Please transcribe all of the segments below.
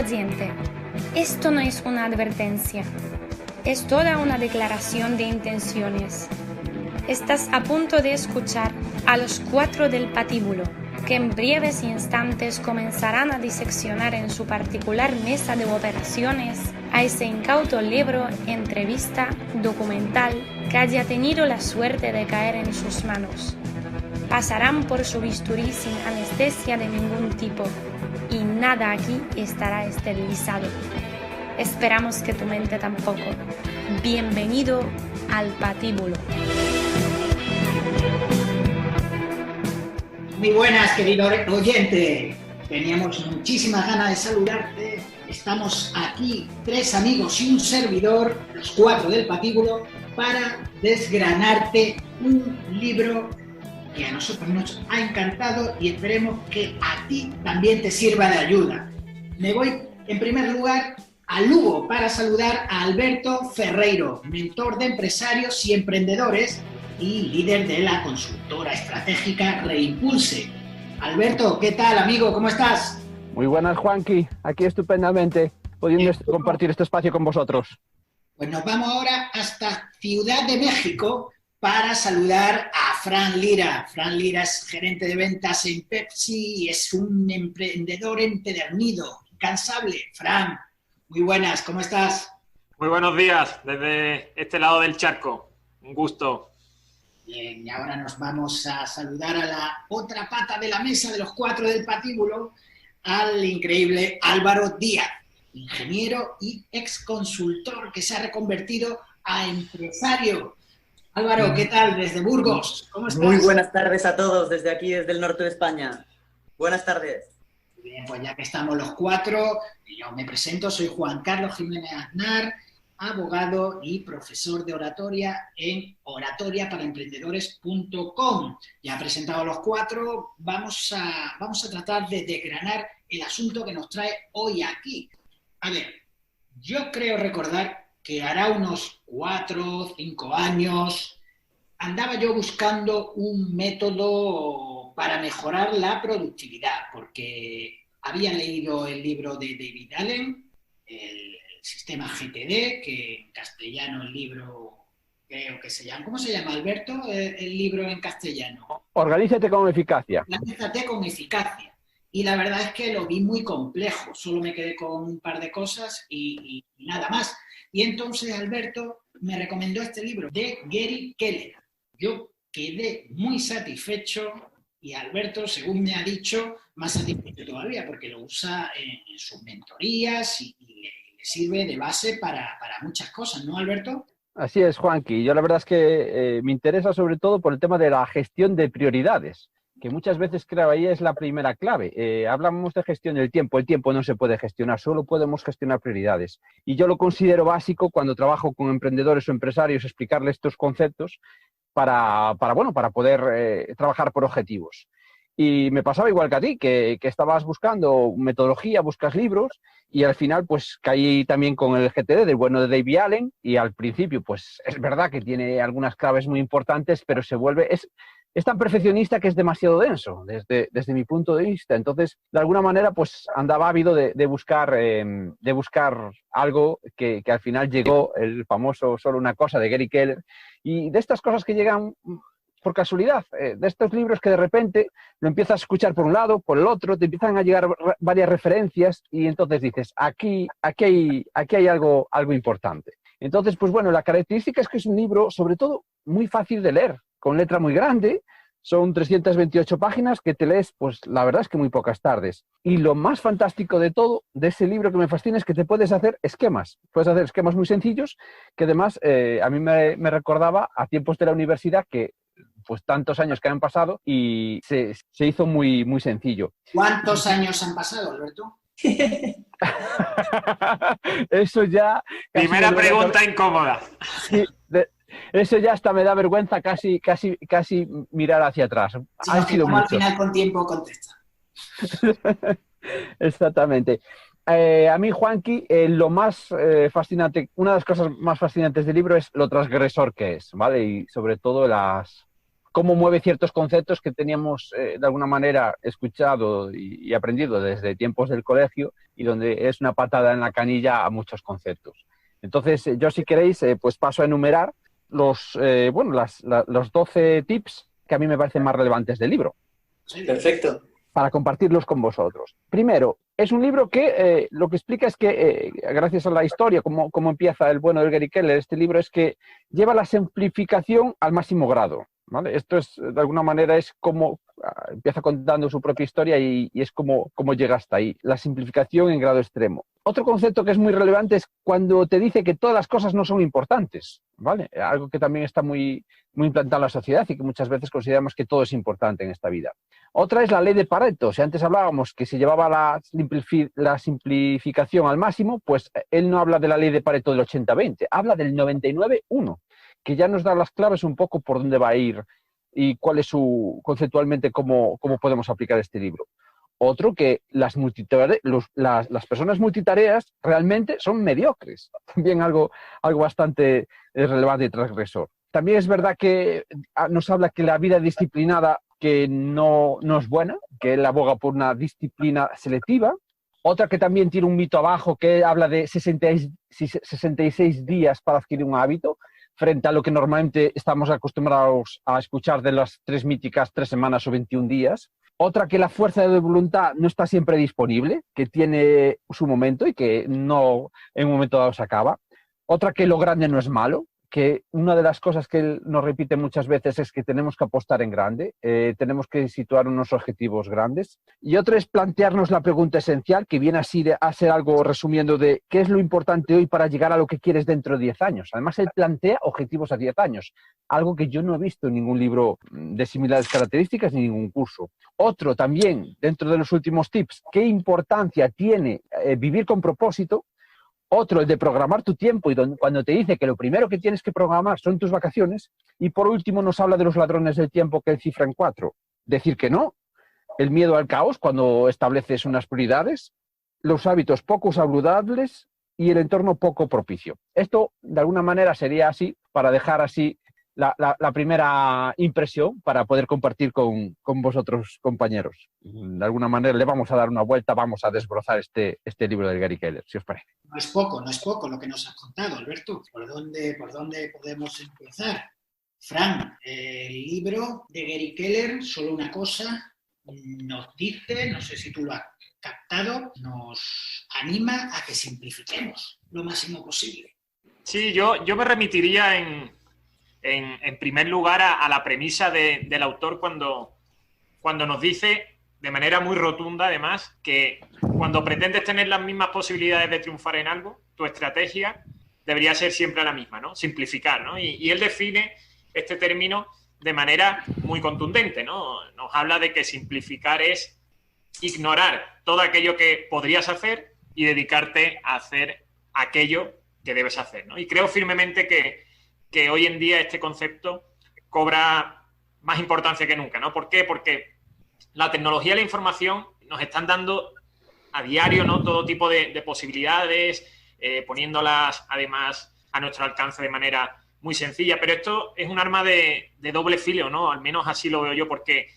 oyente, esto no es una advertencia, es toda una declaración de intenciones. Estás a punto de escuchar a los 4 del patíbulo, que en breves instantes comenzarán a diseccionar en su particular mesa de operaciones a ese incauto libro, entrevista, documental que haya tenido la suerte de caer en sus manos. Pasarán por su bisturí sin anestesia de ningún tipo y nada aquí estará esterilizado. Esperamos que tu mente tampoco. Bienvenido al patíbulo. Muy buenas, querido oyente. Teníamos muchísimas ganas de saludarte. Estamos aquí, 3 amigos y un servidor, los 4 del patíbulo, para desgranarte un libro que a nosotros nos ha encantado y esperemos que a ti también te sirva de ayuda. Me voy, en primer lugar, a Lugo para saludar a Alberto Ferreiro, mentor de empresarios y emprendedores y líder de la consultora estratégica Reimpulse. Alberto, ¿qué tal, amigo? ¿Cómo estás? Muy buenas, Juanqui. Aquí estupendamente, pudiendo compartir este espacio con vosotros. Pues nos vamos ahora hasta Ciudad de México para saludar a Fran Lira. Fran Lira es gerente de ventas en Pepsi y es un emprendedor empedernido, incansable. Fran, muy buenas, ¿cómo estás? Muy buenos días, desde este lado del charco. Un gusto. Bien, y ahora nos vamos a saludar a la otra pata de la mesa de los 4 del patíbulo, al increíble Álvaro Díaz, ingeniero y ex consultor que se ha reconvertido a empresario. Álvaro, ¿qué tal? Desde Burgos, ¿cómo estás? Muy buenas tardes a todos, desde aquí, desde el norte de España. Buenas tardes. Bien, pues ya que estamos los 4, yo me presento, soy Juan Carlos Jiménez Aznar, abogado y profesor de oratoria en oratoriaparaemprendedores.com. Ya presentado a los 4, vamos a tratar de desgranar el asunto que nos trae hoy aquí. A ver, yo creo recordar que hará unos 4 o 5 años andaba yo buscando un método para mejorar la productividad, porque había leído el libro de David Allen, el sistema GTD, que en castellano el libro creo que se llama... ¿Cómo se llama, Alberto, el libro en castellano? Organízate con eficacia. Organízate con eficacia. Y la verdad es que lo vi muy complejo. Solo me quedé con un par de cosas y nada más. Y entonces Alberto me recomendó este libro de Gary Keller. Yo quedé muy satisfecho y Alberto, según me ha dicho, más satisfecho todavía porque lo usa en sus mentorías y le sirve de base para muchas cosas, ¿no, Alberto? Así es, Juanqui. Yo la verdad es que me interesa sobre todo por el tema de la gestión de prioridades, que muchas veces creo ahí es la primera clave. Hablamos de gestión del tiempo. El tiempo no se puede gestionar, solo podemos gestionar prioridades. Y yo lo considero básico cuando trabajo con emprendedores o empresarios, explicarles estos conceptos para poder trabajar por objetivos. Y me pasaba igual que a ti, que estabas buscando metodología, buscas libros y al final pues caí también con el GTD del bueno de David Allen y al principio pues es verdad que tiene algunas claves muy importantes, pero es tan perfeccionista que es demasiado denso desde mi punto de vista. Entonces, de alguna manera pues andaba ávido de buscar algo que al final llegó el famoso Solo una cosa de Gary Keller y de estas cosas que llegan por casualidad, de estos libros que de repente lo empiezas a escuchar por un lado, por el otro, te empiezan a llegar varias referencias y entonces dices, aquí hay algo importante. Entonces, pues bueno, la característica es que es un libro, sobre todo, muy fácil de leer, con letra muy grande, son 328 páginas que te lees, pues la verdad es que muy pocas tardes. Y lo más fantástico de todo, de ese libro que me fascina, es que te puedes hacer esquemas. Puedes hacer esquemas muy sencillos, que además a mí me recordaba a tiempos de la universidad que pues tantos años que han pasado y se hizo muy, muy sencillo. ¿Cuántos años han pasado, Alberto? Eso ya... Primera pregunta incómoda. Sí, eso ya hasta me da vergüenza casi mirar hacia atrás. Si Han sido muchos. Al final con tiempo contesta. Exactamente. A mí, Juanqui, lo más fascinante, una de las cosas más fascinantes del libro es lo transgresor que es, ¿vale? Y sobre todo las cómo mueve ciertos conceptos que teníamos de alguna manera escuchado y aprendido desde tiempos del colegio y donde es una patada en la canilla a muchos conceptos. Entonces, yo si queréis, pues paso a enumerar los 12 tips que a mí me parecen más relevantes del libro. Perfecto. Para compartirlos con vosotros. Primero, es un libro que lo que explica es que, gracias a la historia, como empieza el bueno de Gary Keller, este libro es que lleva la simplificación al máximo grado, ¿vale? Esto es, de alguna manera, es como empieza contando su propia historia y es como llega hasta ahí. La simplificación en grado extremo. Otro concepto que es muy relevante es cuando te dice que todas las cosas no son importantes, ¿vale? Algo que también está muy implantado en la sociedad y que muchas veces consideramos que todo es importante en esta vida. Otra es la ley de Pareto. Si antes hablábamos que se llevaba la simplificación al máximo, pues él no habla de la ley de Pareto del 80-20, habla del 99-1, que ya nos da las claves un poco por dónde va a ir y cuál es conceptualmente cómo podemos aplicar este libro. Otro, que las personas multitareas realmente son mediocres. También algo bastante relevante y transgresor. También es verdad que nos habla que la vida disciplinada que no es buena, que él aboga por una disciplina selectiva. Otra que también tiene un mito abajo, que habla de 66 días para adquirir un hábito, frente a lo que normalmente estamos acostumbrados a escuchar de las 3 míticas 3 semanas o 21 días. Otra, que la fuerza de voluntad no está siempre disponible, que tiene su momento y que no en un momento dado se acaba. Otra, que lo grande no es malo, que una de las cosas que él nos repite muchas veces es que tenemos que apostar en grande, tenemos que situar unos objetivos grandes. Y otra es plantearnos la pregunta esencial, que viene así a ser algo resumiendo de qué es lo importante hoy para llegar a lo que quieres dentro de 10 años. Además, él plantea objetivos a 10 años, algo que yo no he visto en ningún libro de similares características ni en ningún curso. Otro también, dentro de los últimos tips, qué importancia tiene vivir con propósito. Otro, el de programar tu tiempo, y cuando te dice que lo primero que tienes que programar son tus vacaciones. Y por último nos habla de los ladrones del tiempo, que él cifra en 4. Decir que no, el miedo al caos cuando estableces unas prioridades, los hábitos poco saludables y el entorno poco propicio. Esto, de alguna manera, sería así, para dejar así la primera impresión para poder compartir con vosotros, compañeros. De alguna manera le vamos a dar una vuelta, vamos a desbrozar este libro de Gary Keller, si os parece. No es poco lo que nos has contado, Alberto. ¿Por dónde podemos empezar? Fran, el libro de Gary Keller, solo una cosa, nos dice, no sé si tú lo has captado, nos anima a que simplifiquemos lo máximo posible. Sí, yo me remitiría en primer lugar a la premisa del autor cuando nos dice, de manera muy rotunda además, que cuando pretendes tener las mismas posibilidades de triunfar en algo, tu estrategia debería ser siempre la misma, ¿no? Simplificar, ¿no? Y él define este término de manera muy contundente, ¿no? Nos habla de que simplificar es ignorar todo aquello que podrías hacer y dedicarte a hacer aquello que debes hacer, ¿no? Y creo firmemente que hoy en día este concepto cobra más importancia que nunca, ¿no? ¿Por qué? Porque la tecnología y la información nos están dando a diario, ¿no?, todo tipo de posibilidades, poniéndolas además a nuestro alcance de manera muy sencilla, pero esto es un arma de doble filo, ¿no? Al menos así lo veo yo, porque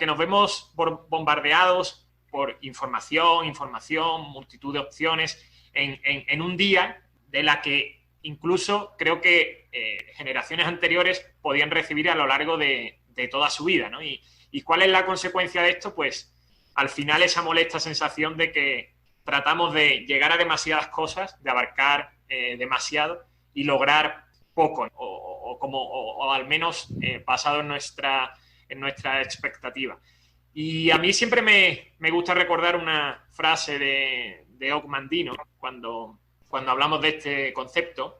nos vemos bombardeados por información, multitud de opciones en un día de la que incluso creo que generaciones anteriores podían recibir a lo largo de toda su vida, ¿no? ¿Y cuál es la consecuencia de esto? Pues al final esa molesta sensación de que tratamos de llegar a demasiadas cosas, de abarcar demasiado y lograr poco, o al menos basado en nuestra expectativa. Y a mí siempre me gusta recordar una frase de Ogmandino cuando hablamos de este concepto.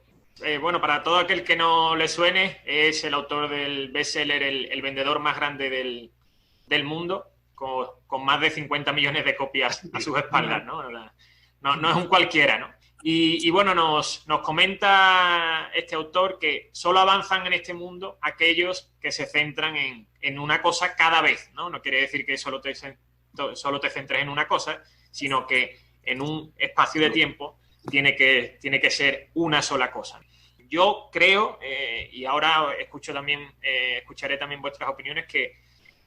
Bueno, para todo aquel que no le suene, es el autor del bestseller El vendedor más grande del mundo, con más de 50 millones de copias a sus espaldas, ¿no? No es un cualquiera, ¿no? Y bueno, nos comenta este autor que solo avanzan en este mundo aquellos que se centran en una cosa cada vez, ¿no? No quiere decir que solo te centres en una cosa, sino que en un espacio de tiempo tiene que ser una sola cosa. yo creo, y ahora escucharé también vuestras opiniones, que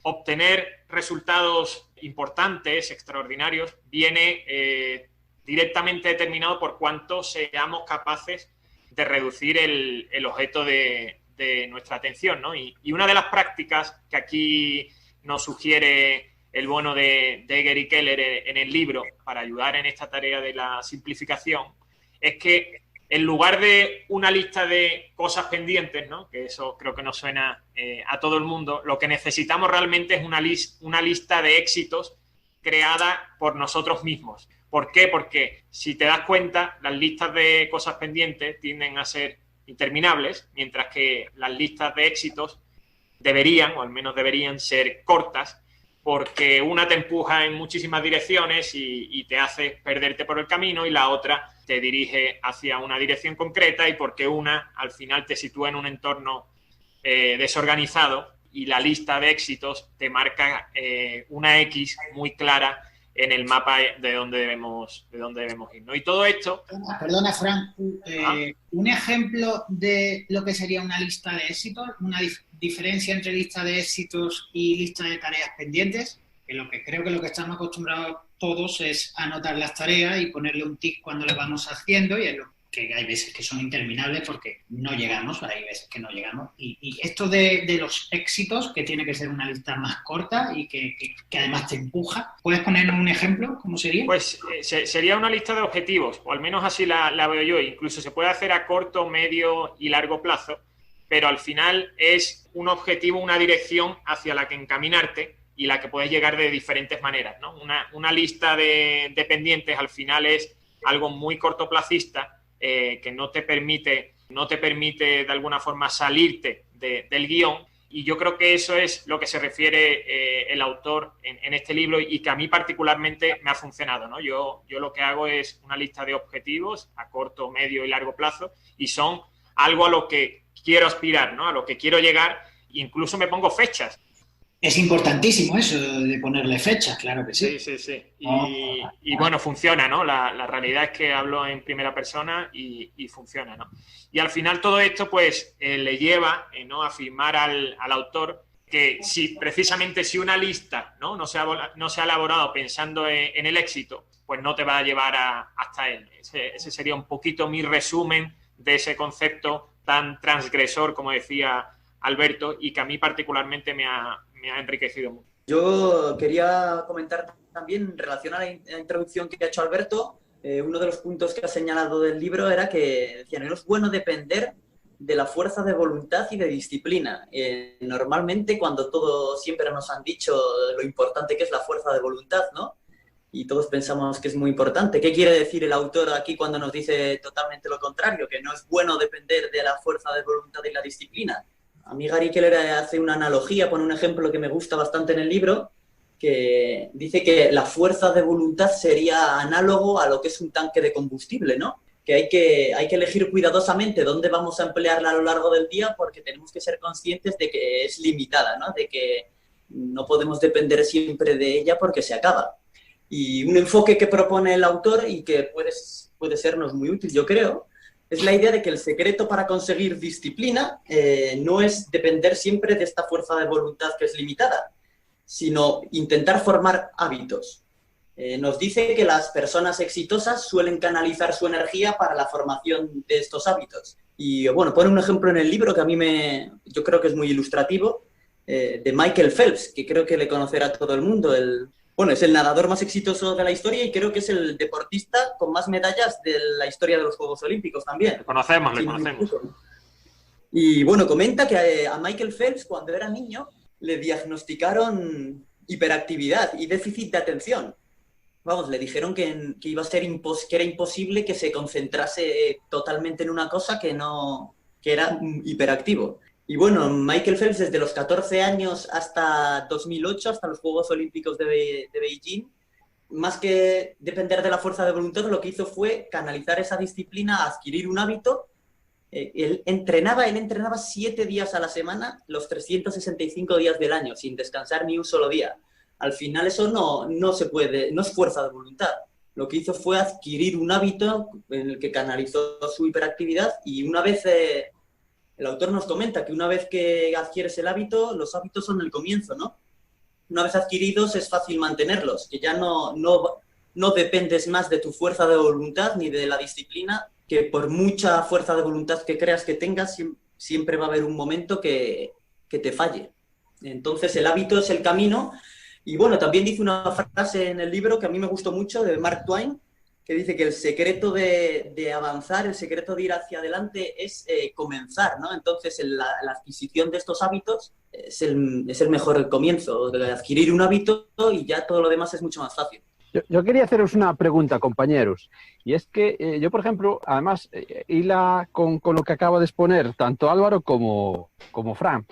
obtener resultados importantes, extraordinarios, viene directamente determinado por cuánto seamos capaces de reducir el objeto de nuestra atención, ¿no? Y una de las prácticas que aquí nos sugiere el bono de Egger y Keller en el libro para ayudar en esta tarea de la simplificación es que en lugar de una lista de cosas pendientes, ¿no? Que eso creo que nos suena a todo el mundo, lo que necesitamos realmente es una lista de éxitos creada por nosotros mismos. ¿Por qué? Porque si te das cuenta, las listas de cosas pendientes tienden a ser interminables, mientras que las listas de éxitos deberían, o al menos deberían ser cortas, porque una te empuja en muchísimas direcciones y te hace perderte por el camino, y la otra te dirige hacia una dirección concreta, y porque una al final te sitúa en un entorno desorganizado, y la lista de éxitos te marca una X muy clara en el mapa de dónde debemos ir, ¿no? Y todo esto... Perdona, Fran, un ejemplo de lo que sería una lista de éxitos, una diferencia entre lista de éxitos y lista de tareas pendientes, que creo que lo que estamos acostumbrados todos es anotar las tareas y ponerle un tic cuando las vamos haciendo, y es lo que hay veces que son interminables porque no llegamos, hay veces que no llegamos. Y esto de los éxitos, que tiene que ser una lista más corta y que además te empuja, ¿puedes poner un ejemplo? ¿Cómo sería? Pues sería una lista de objetivos, o al menos así la veo yo. Incluso se puede hacer a corto, medio y largo plazo, pero al final es un objetivo, una dirección hacia la que encaminarte y la que puedes llegar de diferentes maneras, ¿no? Una lista de pendientes al final es algo muy cortoplacista, que no te permite de alguna forma salirte del guión, y yo creo que eso es lo que se refiere el autor en este libro, y que a mí particularmente me ha funcionado, ¿no? Yo lo que hago es una lista de objetivos a corto, medio y largo plazo, y son algo a lo que quiero aspirar, ¿no? A lo que quiero llegar, incluso me pongo fechas. Es importantísimo eso de ponerle fechas, claro que sí. Sí. Y bueno, funciona, ¿no? La realidad es que hablo en primera persona y funciona, ¿no? Y al final todo esto, pues, le lleva, ¿no?, a afirmar al autor que precisamente si una lista, ¿no?, no se ha elaborado pensando en el éxito, pues no te va a llevar hasta él. Ese sería un poquito mi resumen de ese concepto tan transgresor, como decía Alberto, y que a mí particularmente me ha enriquecido mucho. Yo quería comentar también, en relación a la introducción que ha hecho Alberto, uno de los puntos que ha señalado del libro era que decía, no es bueno depender de la fuerza de voluntad y de disciplina. Normalmente siempre nos han dicho lo importante que es la fuerza de voluntad, ¿no? Y todos pensamos que es muy importante. ¿Qué quiere decir el autor aquí cuando nos dice totalmente lo contrario? Que no es bueno depender de la fuerza de voluntad y la disciplina. A mí Gary Keller hace una analogía, pone un ejemplo que me gusta bastante en el libro, que dice que la fuerza de voluntad sería análogo a lo que es un tanque de combustible, ¿no? Que hay que elegir cuidadosamente dónde vamos a emplearla a lo largo del día, porque tenemos que ser conscientes de que es limitada, ¿no? De que no podemos depender siempre de ella porque se acaba. Y un enfoque que propone el autor y que puede sernos muy útil, yo creo, es la idea de que el secreto para conseguir disciplina no es depender siempre de esta fuerza de voluntad que es limitada, sino intentar formar hábitos. Nos dice que las personas exitosas suelen canalizar su energía para la formación de estos hábitos. Y bueno, pone un ejemplo en el libro que a mí yo creo que es muy ilustrativo, de Michael Phelps, que creo que le conocerá todo el mundo. Es el nadador más exitoso de la historia y creo que es el deportista con más medallas de la historia de los Juegos Olímpicos también. Le conocemos. Y bueno, comenta que a Michael Phelps, cuando era niño, le diagnosticaron hiperactividad y déficit de atención. Vamos, le dijeron que era imposible que se concentrase totalmente en una cosa, que era hiperactivo. Y bueno, Michael Phelps desde los 14 años hasta 2008, hasta los Juegos Olímpicos de Beijing, más que depender de la fuerza de voluntad, lo que hizo fue canalizar esa disciplina a adquirir un hábito. Él entrenaba 7 días a la semana, los 365 días del año, sin descansar ni un solo día. Al final eso no se puede, no es fuerza de voluntad. lo que hizo fue adquirir un hábito en el que canalizó su hiperactividad y una vez, el autor nos comenta que una vez que adquieres el hábito, los hábitos son el comienzo, ¿no? Una vez adquiridos es fácil mantenerlos, que ya no dependes más de tu fuerza de voluntad ni de la disciplina, que por mucha fuerza de voluntad que creas que tengas, siempre va a haber un momento que te falle. Entonces el hábito es el camino. Y bueno, también dice una frase en el libro que a mí me gustó mucho, de Mark Twain, que dice que el secreto de avanzar, el secreto de ir hacia adelante es comenzar, ¿no? Entonces la adquisición de estos hábitos es el mejor comienzo, de adquirir un hábito, y ya todo lo demás es mucho más fácil. Yo quería haceros una pregunta, compañeros, y es que yo, por ejemplo, además, hila con lo que acaba de exponer tanto Álvaro como Fran,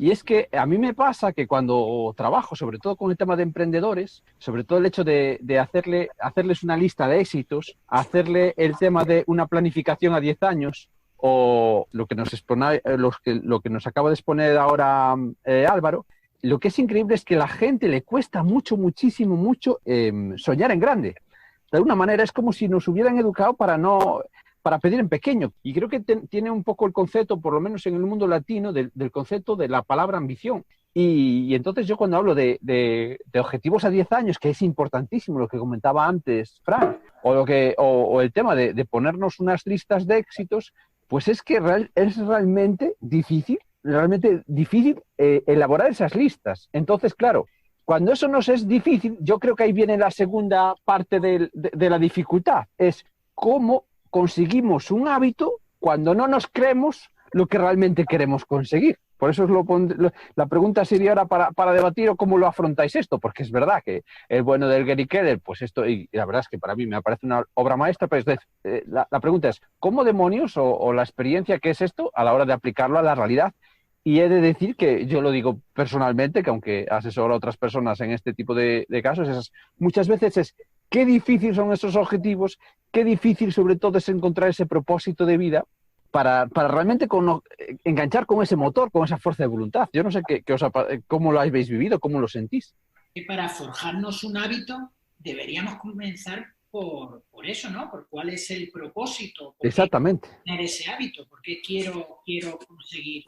y es que a mí me pasa que cuando trabajo, sobre todo con el tema de emprendedores, sobre todo el hecho de hacerles una lista de éxitos, hacerle el tema de una planificación a 10 años, o lo que nos acaba de exponer ahora Álvaro, lo que es increíble es que a la gente le cuesta muchísimo soñar en grande. De alguna manera es como si nos hubieran educado para pedir en pequeño. Y creo que tiene un poco el concepto, por lo menos en el mundo latino, del concepto de la palabra ambición. Y entonces yo cuando hablo de objetivos a 10 años, que es importantísimo lo que comentaba antes Fran, o el tema de ponernos unas listas de éxitos, pues es que es realmente difícil elaborar esas listas. Entonces, claro, cuando eso nos es difícil, yo creo que ahí viene la segunda parte de la dificultad. Es cómo conseguimos un hábito cuando no nos creemos lo que realmente queremos conseguir. Por eso la pregunta sería ahora para debatir, o cómo lo afrontáis esto, porque es verdad que el bueno del Gary Keller, pues esto, y la verdad es que para mí me parece una obra maestra, pero la pregunta es, ¿cómo demonios o la experiencia que es esto a la hora de aplicarlo a la realidad? Y he de decir que yo lo digo personalmente, que aunque asesoro a otras personas en este tipo de casos, muchas veces es qué difícil son esos objetivos, qué difícil sobre todo es encontrar ese propósito de vida para realmente enganchar con ese motor, con esa fuerza de voluntad. Yo no sé cómo lo habéis vivido, cómo lo sentís. Y para forjarnos un hábito deberíamos comenzar por eso, ¿no? Por cuál es el propósito. Exactamente. Tener ese hábito, por qué quiero conseguir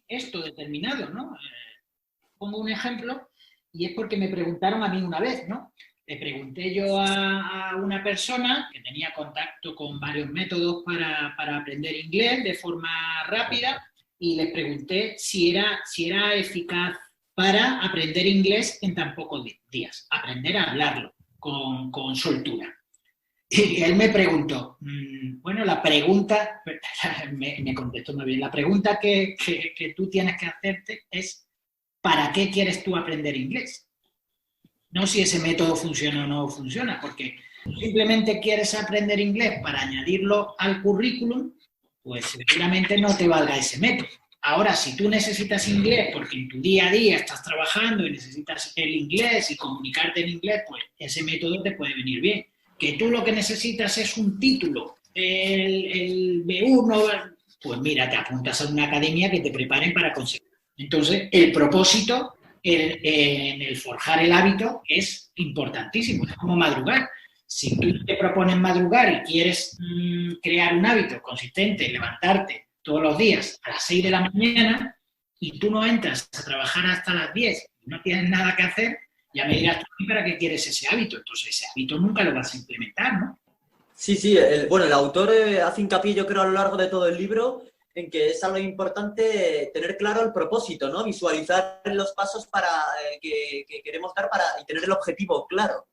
esto determinado, ¿no? Pongo un ejemplo y es porque me preguntaron a mí una vez, ¿no? Le pregunté yo a una persona que tenía contacto con varios métodos para aprender inglés de forma rápida, y les pregunté si era eficaz para aprender inglés en tan pocos días, aprender a hablarlo con soltura. Y él me preguntó, bueno, la pregunta, me contestó muy bien, la pregunta que tú tienes que hacerte es, ¿para qué quieres tú aprender inglés? No si ese método funciona o no funciona, porque simplemente quieres aprender inglés para añadirlo al currículum, pues seguramente no te valga ese método. Ahora, si tú necesitas inglés porque en tu día a día estás trabajando y necesitas el inglés y comunicarte en inglés, pues ese método te puede venir bien. Que tú lo que necesitas es un título, el B1, pues mira, te apuntas a una academia que te preparen para conseguirlo. Entonces, el propósito en el forjar el hábito es importantísimo, es como madrugar. Si tú te propones madrugar y quieres crear un hábito consistente en levantarte todos los días a las 6 de la mañana y tú no entras a trabajar hasta las 10 y no tienes nada que hacer, ya me dirás tú para qué quieres ese hábito. Entonces ese hábito nunca lo vas a implementar, ¿no? Sí, el autor hace hincapié, yo creo, a lo largo de todo el libro, en que es algo importante tener claro el propósito, ¿no? Visualizar los pasos que queremos dar y tener el objetivo claro.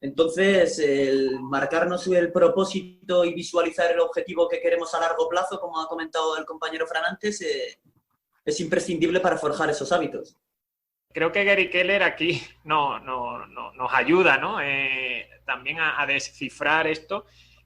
Entonces, el marcarnos el propósito y visualizar el objetivo que queremos a largo plazo, como ha comentado el compañero Fran antes, es imprescindible para forjar esos hábitos. Creo que Gary Keller aquí nos ayuda, ¿no? También a descifrar esto,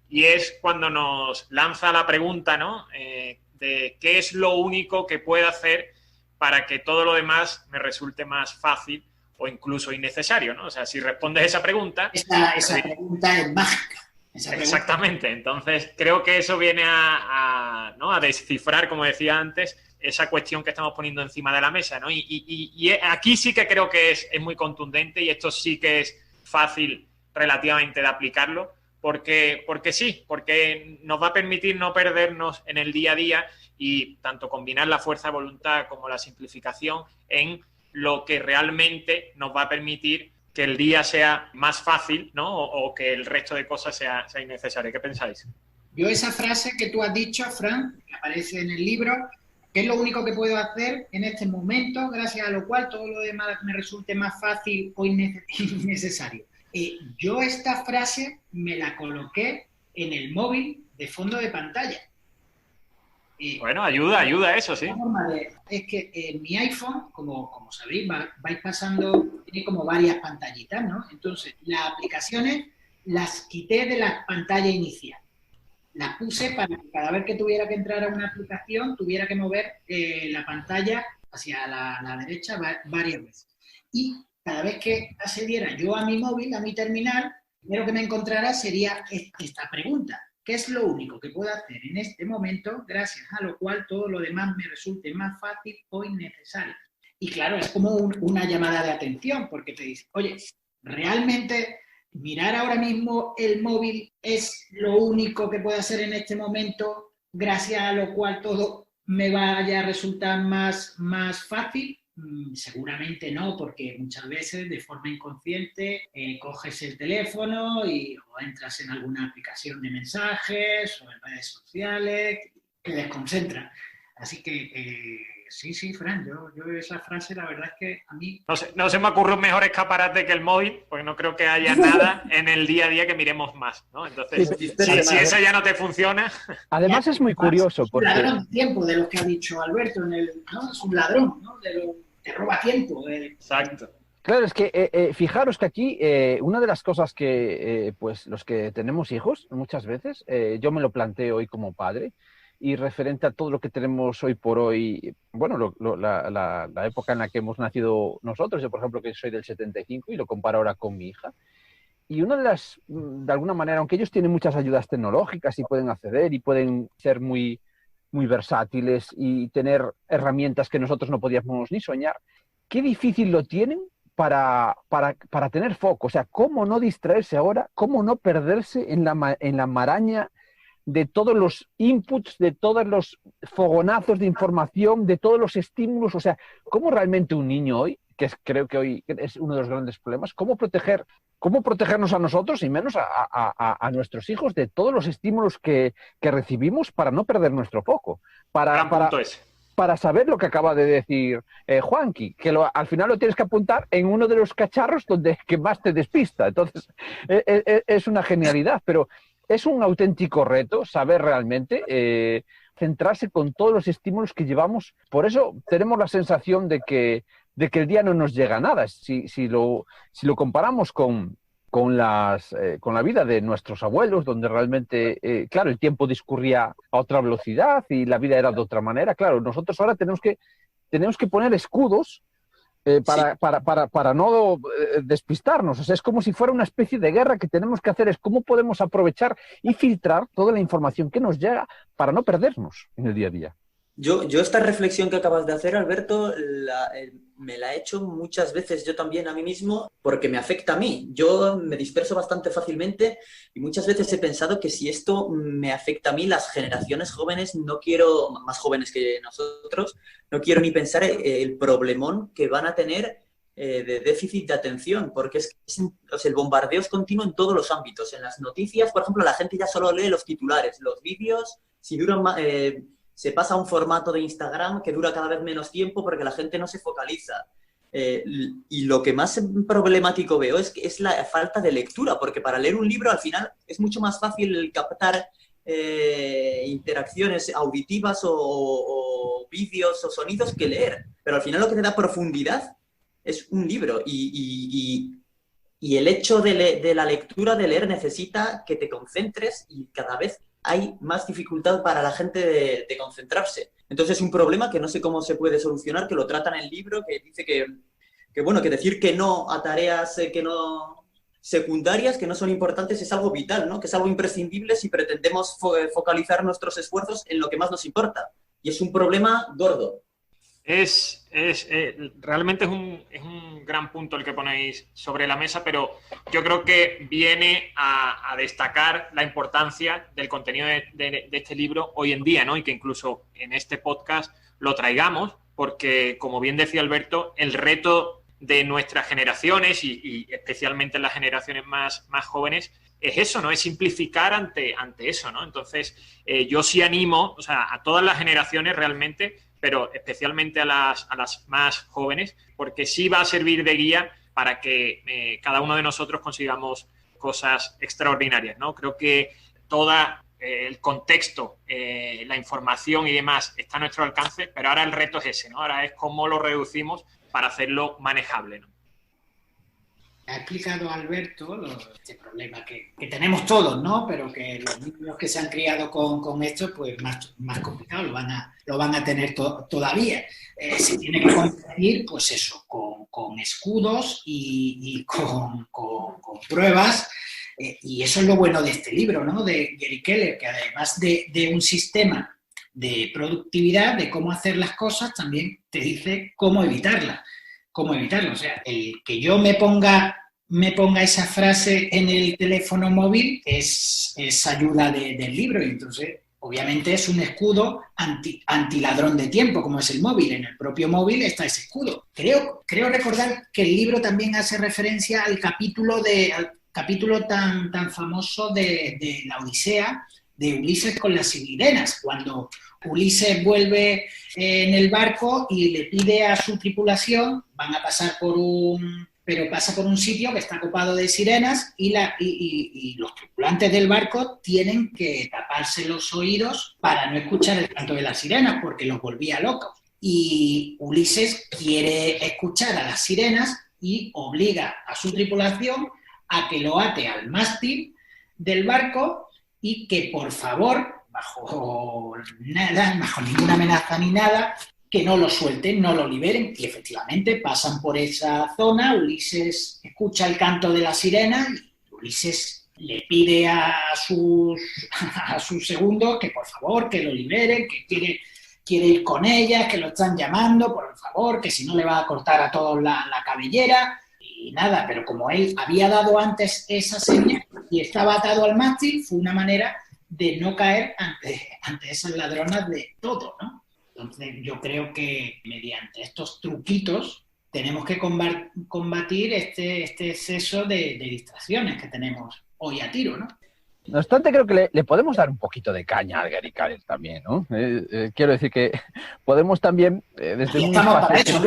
y es cuando nos lanza la pregunta, ¿no? De qué es lo único que puedo hacer para que todo lo demás me resulte más fácil o incluso innecesario, ¿no? O sea, si respondes esa pregunta... Esa pregunta es mágica. Exactamente. Entonces, creo que eso viene a descifrar, como decía antes, esa cuestión que estamos poniendo encima de la mesa, ¿no? Y aquí sí que creo que es muy contundente, y esto sí que es fácil relativamente de aplicarlo, porque sí, porque nos va a permitir no perdernos en el día a día y tanto combinar la fuerza de voluntad como la simplificación en lo que realmente nos va a permitir que el día sea más fácil, ¿no? O que el resto de cosas sea innecesario. ¿Qué pensáis? Yo esa frase que tú has dicho, Fran, que aparece en el libro, que es lo único que puedo hacer en este momento, gracias a lo cual todo lo demás me resulte más fácil o innecesario. Yo esta frase me la coloqué en el móvil de fondo de pantalla. Bueno, ayuda eso, sí. Es que en mi iPhone, como sabéis, vais pasando, tiene como varias pantallitas, ¿no? Entonces, las aplicaciones las quité de la pantalla inicial. Las puse para que cada vez que tuviera que entrar a una aplicación, tuviera que mover la pantalla hacia la derecha varias veces. Y cada vez que accediera yo a mi móvil, a mi terminal, lo primero que me encontrara sería esta pregunta. ¿Qué es lo único que puedo hacer en este momento, gracias a lo cual todo lo demás me resulte más fácil o innecesario? Y claro, es como una llamada de atención, porque te dice, oye, ¿realmente mirar ahora mismo el móvil es lo único que puedo hacer en este momento, gracias a lo cual todo me vaya a resultar más fácil? Seguramente no, porque muchas veces de forma inconsciente coges el teléfono o entras en alguna aplicación de mensajes o en redes sociales, te desconcentra. Así que sí, Fran, yo esa frase la verdad es que a mí... No se me ocurre un mejor escaparate que el móvil, porque no creo que haya nada en el día a día que miremos más, ¿no? Entonces, si eso ya no te funciona... Además es muy curioso porque... Es un ladrón de tiempo de lo que ha dicho Alberto, ¿no? Es un ladrón, ¿no? Te roba tiempo. Exacto. Claro, es que fijaros que aquí una de las cosas que pues los que tenemos hijos muchas veces, yo me lo planteo hoy como padre, y referente a todo lo que tenemos hoy por hoy, bueno, la época en la que hemos nacido nosotros, yo por ejemplo que soy del 75 y lo comparo ahora con mi hija, y una de alguna manera, aunque ellos tienen muchas ayudas tecnológicas y pueden acceder y pueden ser muy versátiles y tener herramientas que nosotros no podíamos ni soñar, qué difícil lo tienen para tener foco. O sea, cómo no distraerse ahora, cómo no perderse en la maraña de todos los inputs, de todos los fogonazos de información, de todos los estímulos. O sea, cómo realmente un niño hoy, creo que hoy es uno de los grandes problemas, cómo protegernos a nosotros y menos a nuestros hijos de todos los estímulos que recibimos para no perder nuestro foco. Para saber lo que acaba de decir Juanqui, que al final lo tienes que apuntar en uno de los cacharros que más te despista. Entonces, es una genialidad, pero es un auténtico reto saber realmente centrarse con todos los estímulos que llevamos. Por eso tenemos la sensación de que el día no nos llega a nada. Si lo comparamos con la vida de nuestros abuelos, donde realmente, claro, el tiempo discurría a otra velocidad y la vida era de otra manera. Claro, nosotros ahora tenemos que poner escudos para no despistarnos. O sea, es como si fuera una especie de guerra que tenemos que hacer. Es cómo podemos aprovechar y filtrar toda la información que nos llega para no perdernos en el día a día. Yo esta reflexión que acabas de hacer, Alberto, me la he hecho muchas veces yo también a mí mismo porque me afecta a mí. Yo me disperso bastante fácilmente y muchas veces he pensado que si esto me afecta a mí, las generaciones jóvenes, más jóvenes que nosotros, no quiero ni pensar el problemón que van a tener de déficit de atención, porque el bombardeo es continuo en todos los ámbitos. En las noticias, por ejemplo, la gente ya solo lee los titulares, los vídeos, si duran más... se pasa a un formato de Instagram que dura cada vez menos tiempo porque la gente no se focaliza. Y lo que más problemático veo es la falta de lectura, porque para leer un libro al final es mucho más fácil captar interacciones auditivas o vídeos o sonidos que leer. Pero al final lo que te da profundidad es un libro y el hecho de la lectura, de leer, necesita que te concentres y cada vez hay más dificultad para la gente de concentrarse. Entonces es un problema que no sé cómo se puede solucionar, que lo trata en el libro, que dice que decir que no a tareas secundarias, que no son importantes, es algo vital, ¿no? Que es algo imprescindible si pretendemos focalizar nuestros esfuerzos en lo que más nos importa. Y es un problema gordo. Realmente es un gran punto el que ponéis sobre la mesa, pero yo creo que viene a destacar la importancia del contenido de este libro hoy en día, ¿no? Y que incluso en este podcast lo traigamos, porque, como bien decía Alberto, el reto de nuestras generaciones y especialmente en las generaciones más jóvenes es eso, ¿no? Es simplificar ante eso, ¿no? Entonces, yo sí animo, o sea, a todas las generaciones realmente, pero especialmente a las más jóvenes, porque sí va a servir de guía para que cada uno de nosotros consigamos cosas extraordinarias, ¿no? Creo que todo el contexto, la información y demás está a nuestro alcance, pero ahora el reto es ese, ¿no? Ahora es cómo lo reducimos para hacerlo manejable, ¿no? Ha explicado Alberto este problema que tenemos todos, ¿no? Pero que los niños que se han criado con esto, pues más complicado, lo van a tener todavía. Se tiene que combatir, pues eso, con escudos y con pruebas. Y eso es lo bueno de este libro, ¿no? De Gary Keller, que además de un sistema de productividad, de cómo hacer las cosas, también te dice cómo evitarlas. O sea, el que yo me ponga esa frase en el teléfono móvil es ayuda del libro, y entonces obviamente es un escudo antiladrón de tiempo, como es el móvil. En el propio móvil está ese escudo. Creo recordar que el libro también hace referencia al capítulo tan famoso de la Odisea, de Ulises con las sirenas, cuando Ulises vuelve en el barco y le pide a su tripulación, pasa por un sitio que está copado de sirenas y los tripulantes del barco tienen que taparse los oídos para no escuchar el canto de las sirenas, porque los volvía locos. Y Ulises quiere escuchar a las sirenas y obliga a su tripulación a que lo ate al mástil del barco y que, por favor, bajo ninguna amenaza ni nada, que no lo suelten, no lo liberen. Y efectivamente pasan por esa zona, Ulises escucha el canto de la sirena y Ulises le pide a sus segundos que por favor, que lo liberen, que quiere ir con ellas, que lo están llamando, por favor, que si no le va a cortar a todos la cabellera. Y nada, pero como él había dado antes esa señal y estaba atado al mástil, fue una manera de no caer ante esas ladronas de todo, ¿no? Entonces yo creo que mediante estos truquitos tenemos que combatir este exceso de distracciones que tenemos hoy a tiro, ¿no? No obstante, creo que le podemos dar un poquito de caña a Gary Keller también, ¿no? Quiero decir que podemos también, desde un espacio,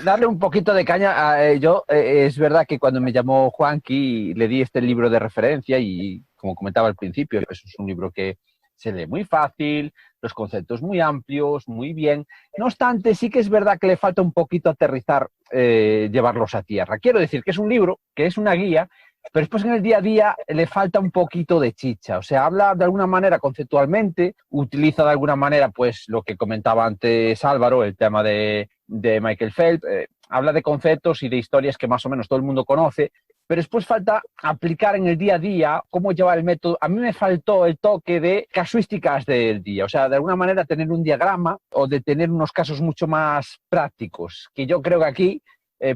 darle un poquito de caña. Es verdad que cuando me llamó Juanqui le di este libro de referencia y, como comentaba al principio, pues es un libro que se lee muy fácil, los conceptos muy amplios, muy bien. No obstante, sí que es verdad que le falta un poquito aterrizar, llevarlos a tierra. Quiero decir que es un libro, que es una guía, pero después en el día a día le falta un poquito de chicha. O sea, habla de alguna manera conceptualmente, utiliza de alguna manera pues lo que comentaba antes Álvaro, el tema de Michael Phelps, habla de conceptos y de historias que más o menos todo el mundo conoce, pero después falta aplicar en el día a día cómo llevar el método. A mí me faltó el toque de casuísticas del día, o sea, de alguna manera tener un diagrama o de tener unos casos mucho más prácticos, que yo creo que aquí,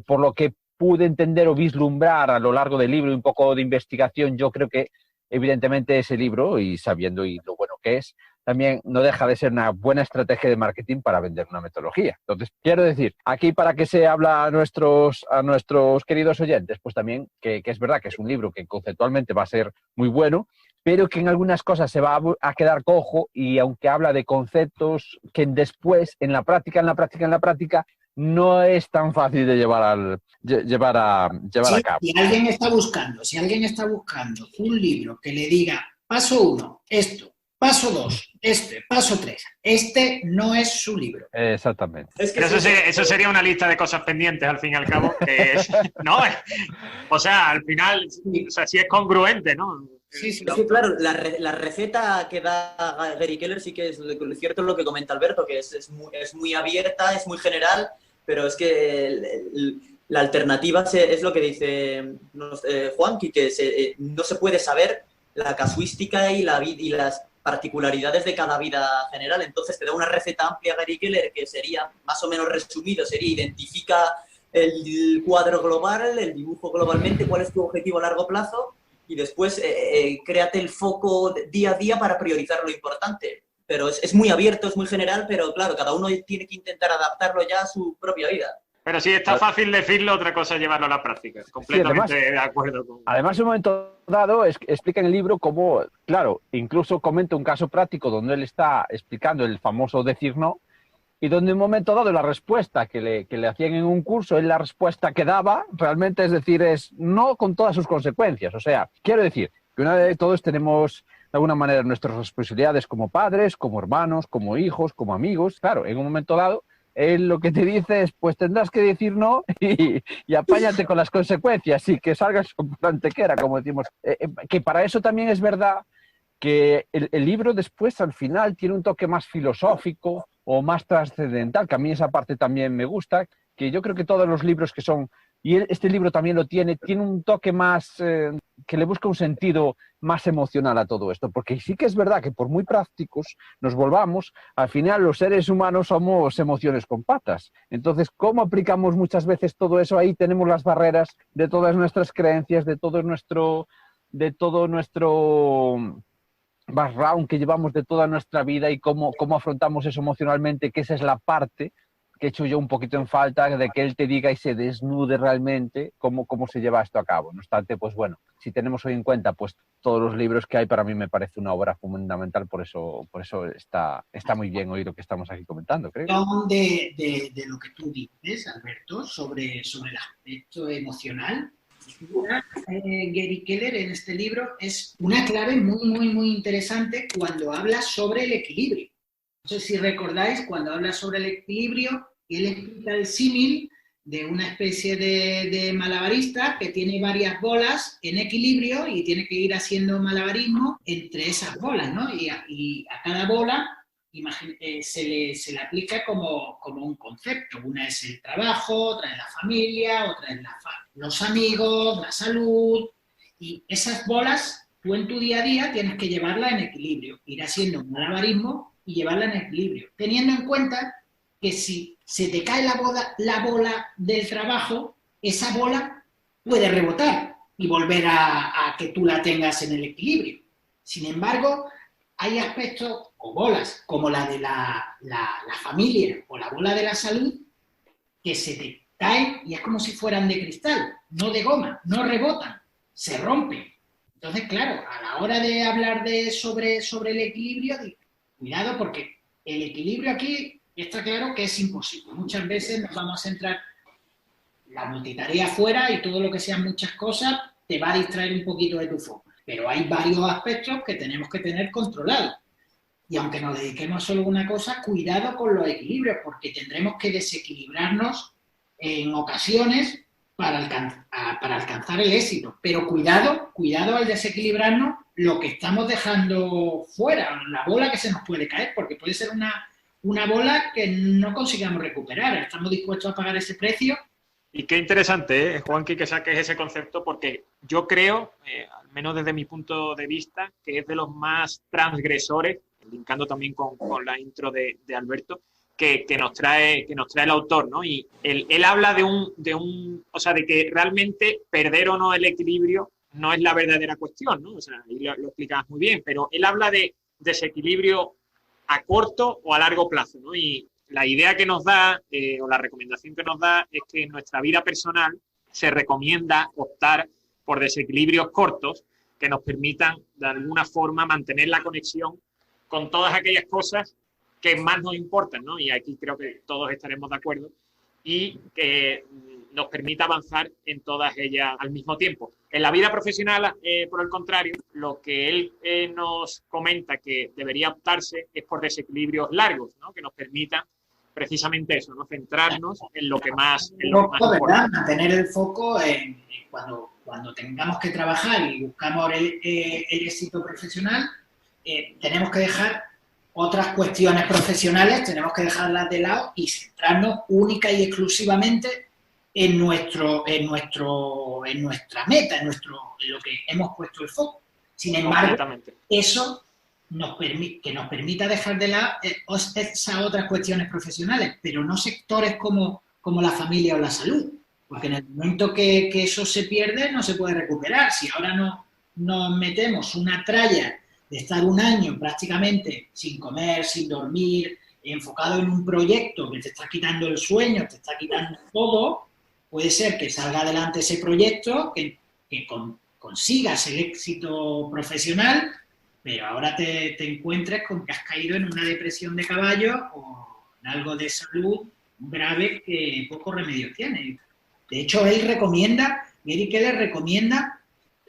por lo que pude entender o vislumbrar a lo largo del libro y un poco de investigación, yo creo que evidentemente ese libro, y sabiendo y lo bueno que es, también no deja de ser una buena estrategia de marketing para vender una metodología. Entonces, quiero decir, aquí para que se habla a nuestros queridos oyentes, pues también que es verdad que es un libro que conceptualmente va a ser muy bueno, pero que en algunas cosas se va a quedar cojo, y aunque habla de conceptos que después, en la práctica, no es tan fácil de llevar a cabo. Si alguien está buscando un libro que le diga paso 1, esto, paso 2, paso 3, este no es su libro. Exactamente. Pero eso sería una lista de cosas pendientes, al fin y al cabo. ¿No? O sea, al final, o sea, sí es congruente, ¿no? Sí, claro, la receta que da Gary Keller sí que es cierto lo que comenta Alberto, que es muy abierta, es muy general, pero es que la alternativa es lo que dice Juanqui, que no se puede saber la casuística y las particularidades de cada vida general. Entonces te da una receta amplia Gary Keller que sería, más o menos resumido, sería identifica el cuadro global, el dibujo globalmente, cuál es tu objetivo a largo plazo y después créate el foco día a día para priorizar lo importante. Pero es muy abierto, es muy general, pero claro, cada uno tiene que intentar adaptarlo ya a su propia vida. Pero sí, está fácil decirlo, otra cosa es llevarlo a la práctica. Completamente sí, de acuerdo con... Además, en un momento dado, explica en el libro cómo, claro, incluso comenta un caso práctico donde él está explicando el famoso decir no, y donde en un momento dado la respuesta que le hacían en un curso, él la respuesta que daba, realmente es decir, es no con todas sus consecuencias. O sea, quiero decir que una vez todos tenemos de alguna manera nuestras responsabilidades como padres, como hermanos, como hijos, como amigos. Claro, en un momento dado, él lo que te dice es, pues tendrás que decir no y apáñate con las consecuencias y que salgas con antequera, como decimos. Que para eso también es verdad que el libro después, al final, tiene un toque más filosófico o más trascendental, que a mí esa parte también me gusta, que yo creo que todos los libros que son, y este libro también lo tiene un toque más, que le busca un sentido más emocional a todo esto, porque sí que es verdad que por muy prácticos nos volvamos, al final los seres humanos somos emociones con patas. Entonces, ¿cómo aplicamos muchas veces todo eso? Ahí tenemos las barreras de todas nuestras creencias, de todo nuestro background que llevamos de toda nuestra vida y cómo afrontamos eso emocionalmente, que esa es la parte que he hecho yo un poquito en falta de que él te diga y se desnude realmente cómo se lleva esto a cabo. No obstante, pues bueno, si tenemos hoy en cuenta pues todos los libros que hay, para mí me parece una obra fundamental, por eso está muy bien hoy lo que estamos aquí comentando, creo. De lo que tú dices, Alberto, sobre el aspecto emocional, Gary Keller en este libro es una clave muy interesante cuando habla sobre el equilibrio. No sé si recordáis, cuando habla sobre el equilibrio, él explica el símil de una especie de malabarista que tiene varias bolas en equilibrio y tiene que ir haciendo malabarismo entre esas bolas, ¿no? Y a cada bola se le aplica como un concepto. Una es el trabajo, otra es la familia, otra es los amigos, la salud. Y esas bolas, tú en tu día a día tienes que llevarlas en equilibrio, ir haciendo un malabarismo y llevarla en equilibrio, teniendo en cuenta que si se te cae la bola del trabajo, esa bola puede rebotar y volver a que tú la tengas en el equilibrio. Sin embargo, hay aspectos o bolas, como la de la familia o la bola de la salud, que se te caen y es como si fueran de cristal, no de goma, no rebotan, se rompen. Entonces, claro, a la hora de hablar sobre el equilibrio, cuidado, porque el equilibrio aquí está claro que es imposible. Muchas veces nos vamos a centrar la multitarea fuera y todo lo que sean muchas cosas te va a distraer un poquito de tu foco. Pero hay varios aspectos que tenemos que tener controlados. Y aunque nos dediquemos solo a una cosa, cuidado con los equilibrios, porque tendremos que desequilibrarnos en ocasiones para alcanzar el éxito. Pero cuidado al desequilibrarnos lo que estamos dejando fuera, la bola que se nos puede caer, porque puede ser una bola que no consigamos recuperar. ¿Estamos dispuestos a pagar ese precio? Y qué interesante, Juanqui, que saques ese concepto, porque yo creo, al menos desde mi punto de vista, que es de los más transgresores, linkando también con la intro de Alberto, que nos trae el autor, ¿no? Y él habla o sea, de que realmente perder o no el equilibrio no es la verdadera cuestión, ¿no? O sea, ahí lo explicabas muy bien, pero él habla de desequilibrio a corto o a largo plazo, ¿no? Y la idea que nos da, o la recomendación que nos da, es que en nuestra vida personal se recomienda optar por desequilibrios cortos que nos permitan, de alguna forma, mantener la conexión con todas aquellas cosas que más nos importan, ¿no? Y aquí creo que todos estaremos de acuerdo, y que nos permita avanzar en todas ellas al mismo tiempo. En la vida profesional, por el contrario, lo que él nos comenta que debería optarse es por desequilibrios largos, ¿no? Que nos permitan precisamente eso, ¿no? Centrarnos en lo que más importa. Mantener el foco en cuando tengamos que trabajar y buscamos el éxito profesional, tenemos que dejar otras cuestiones profesionales, tenemos que dejarlas de lado y centrarnos única y exclusivamente en nuestra meta, en lo que hemos puesto el foco. Sin embargo, eso que nos permita dejar de lado esas otras cuestiones profesionales, pero no sectores como la familia o la salud, porque en el momento que eso se pierde no se puede recuperar. Si ahora nos metemos una tralla de estar un año prácticamente sin comer, sin dormir, enfocado en un proyecto que te está quitando el sueño, te está quitando todo, puede ser que salga adelante ese proyecto, que consigas el éxito profesional, pero ahora te encuentres con que has caído en una depresión de caballo o en algo de salud grave que poco remedio tiene. De hecho, Gary Keller recomienda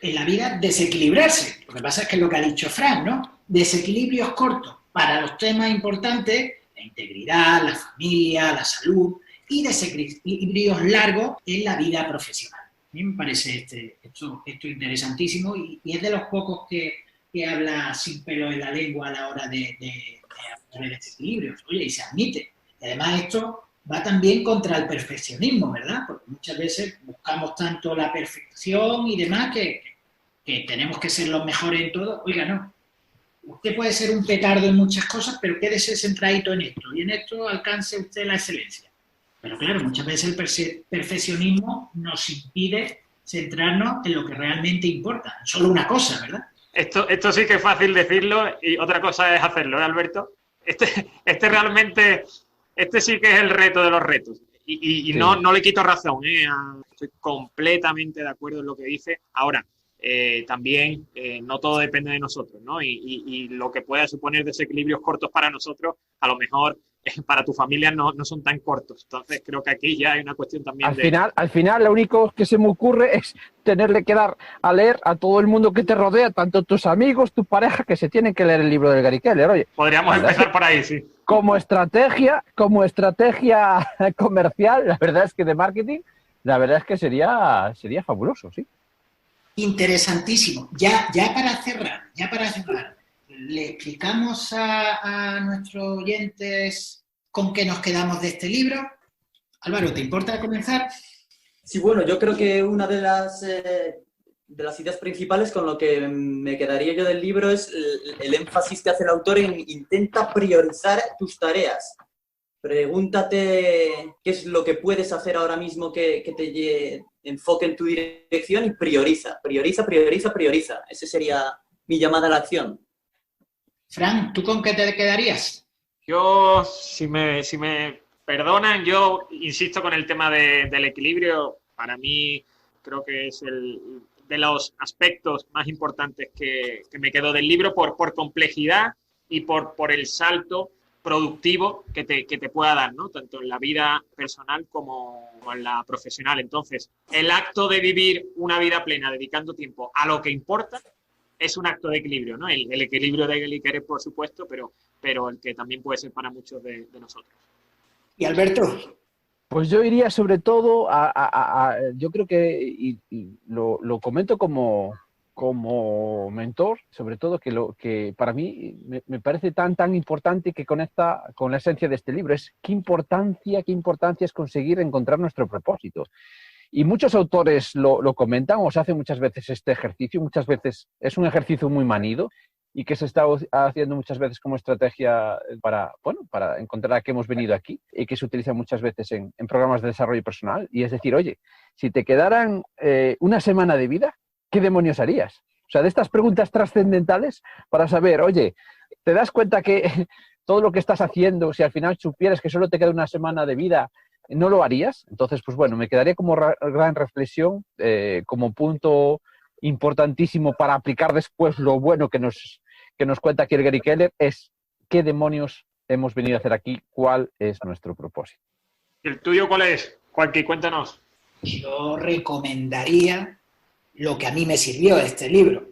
en la vida desequilibrarse. Lo que pasa es que es lo que ha dicho Fran, ¿no? Desequilibrios cortos para los temas importantes, la integridad, la familia, la salud, y desequilibrios largos en la vida profesional. A mí me parece esto interesantísimo y es de los pocos que habla sin pelo en la lengua a la hora de hablar de desequilibrios. Oye, y se admite. Y además esto va también contra el perfeccionismo, ¿verdad? Porque muchas veces buscamos tanto la perfección y demás que tenemos que ser los mejores en todo. Oiga, no. Usted puede ser un petardo en muchas cosas, pero quédese centradito en esto. Y en esto alcance usted la excelencia. Pero claro, muchas veces el perfeccionismo nos impide centrarnos en lo que realmente importa. Solo una cosa, ¿verdad? Esto sí que es fácil decirlo y otra cosa es hacerlo, ¿eh, Alberto? Realmente, sí que es el reto de los retos. Y sí. No le quito razón, ¿eh? Estoy completamente de acuerdo en lo que dice. Ahora, también no todo depende de nosotros, ¿no? Y lo que pueda suponer desequilibrios cortos para nosotros, a lo mejor para tu familia no son tan cortos. Entonces creo que aquí ya hay una cuestión también al final lo único que se me ocurre es tenerle que dar a leer a todo el mundo que te rodea, tanto tus amigos, tu pareja, que se tienen que leer el libro del Gary Keller. Oye, podríamos empezar por ahí, sí. Como estrategia comercial, la verdad es que de marketing, la verdad es que sería fabuloso, sí. Interesantísimo. Ya para cerrar, le explicamos a nuestros oyentes con qué nos quedamos de este libro. Álvaro, ¿te importa comenzar? Sí, bueno, yo creo que una de las ideas principales con lo que me quedaría yo del libro es el énfasis que hace el autor en intenta priorizar tus tareas. Pregúntate qué es lo que puedes hacer ahora mismo que te enfoque en tu dirección y prioriza. Ese sería mi llamada a la acción. Fran, ¿tú con qué te quedarías? Yo, si me perdonan, yo insisto con el tema del equilibrio. Para mí creo que es de los aspectos más importantes que me quedo del libro por complejidad y por el salto productivo que te pueda dar, ¿no? Tanto en la vida personal como en la profesional. Entonces, el acto de vivir una vida plena dedicando tiempo a lo que importa es un acto de equilibrio, ¿no? El equilibrio de Gary Keller, por supuesto, pero el que también puede ser para muchos de nosotros. ¿Y Alberto? Pues yo iría sobre todo yo creo que, y lo comento como mentor, sobre todo que para mí me parece tan importante, que conecta con la esencia de este libro, es qué importancia es conseguir encontrar nuestro propósito. Y muchos autores lo comentan o se hace muchas veces este ejercicio, muchas veces es un ejercicio muy manido y que se está haciendo muchas veces como estrategia para encontrar a qué hemos venido aquí y que se utiliza muchas veces en programas de desarrollo personal. Y es decir, oye, si te quedaran una semana de vida, ¿qué demonios harías? O sea, de estas preguntas trascendentales para saber, oye, ¿te das cuenta que todo lo que estás haciendo, si al final supieras que solo te queda una semana de vida, no lo harías? Entonces, pues bueno, me quedaría como gran reflexión, como punto importantísimo para aplicar después lo bueno que nos cuenta aquí el Gary Keller, es qué demonios hemos venido a hacer aquí, cuál es nuestro propósito. ¿Y el tuyo cuál es? Juanqui, cuéntanos. Yo recomendaría lo que a mí me sirvió de este libro,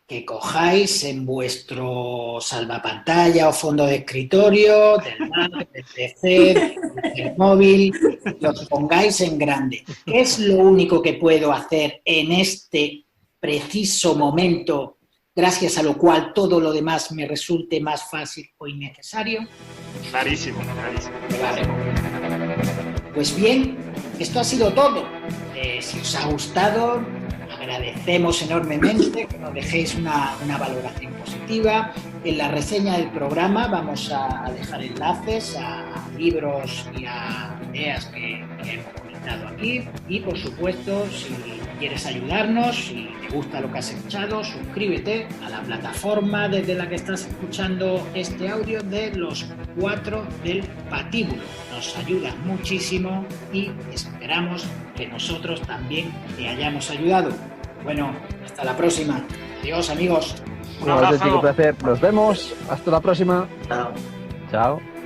que cojáis en vuestro salvapantalla o fondo de escritorio, del Mac, del PC, del móvil, y os pongáis en grande. ¿Qué es lo único que puedo hacer en este preciso momento, gracias a lo cual todo lo demás me resulte más fácil o innecesario? Clarísimo. Vale. Pues bien, esto ha sido todo. Si os ha gustado, agradecemos enormemente que nos dejéis una valoración positiva. En la reseña del programa vamos a dejar enlaces a libros y a ideas que hemos comentado aquí. Y por supuesto, si quieres ayudarnos, si te gusta lo que has escuchado, suscríbete a la plataforma desde la que estás escuchando este audio de Los Cuatro del Patíbulo. Nos ayuda muchísimo y esperamos que nosotros también te hayamos ayudado. Bueno, hasta la próxima. Adiós, amigos. Un abrazo. auténtico placer. Nos vemos. Hasta la próxima. Chao. Chao.